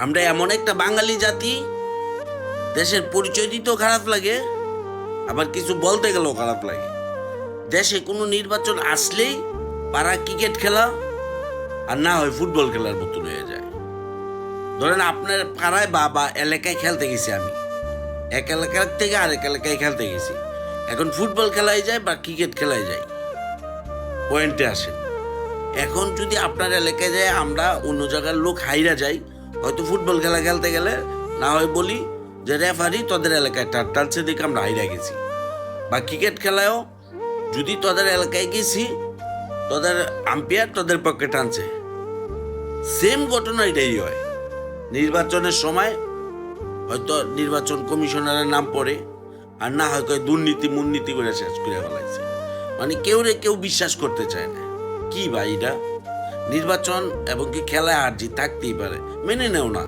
আমরা এমন একটা বাঙালি জাতি, দেশের পরিচয় দিতেও খারাপ লাগে, আবার কিছু বলতে গেলেও খারাপ লাগে। দেশে কোনো নির্বাচন আসলেই পাড়া ক্রিকেট খেলা আর না হয় ফুটবল খেলার মতন হয়ে যায়। ধরেন আপনার পাড়ায় বা এলাকায় খেলতে গেছি আমি, এক এলাকার থেকে আরেক এলাকায় খেলতে গেছি, এখন ফুটবল খেলায় যায় বা ক্রিকেট খেলায় যায়, পয়েন্টে আসে। এখন যদি আপনার এলাকায় যায় আমরা অন্য জায়গার লোক হাইরা যাই, হয়তো ফুটবল খেলা খেলতে গেলে না হয় বলি যে রেফারি তোদের এলাকায় টানছে দেখে আমরা হাইরা গেছি, বা ক্রিকেট খেলায়ও যদি তোদের এলাকায় গেছি তোদের আম্পায়ার তোদের পক্ষে টানছে, সেম ঘটনা এটাই হয়। নির্বাচনের সময় হয়তো নির্বাচন কমিশনারের নাম পড়ে, আর না হয়তো দুর্নীতি করে শেষ করে ফেলাইছে। মানে কেউ বিশ্বাস করতে চায় না। কি ভাই এটা? নির্বাচন এবং কি খেলায় হার জিত থাকতেই পারে, মেনে নেও না।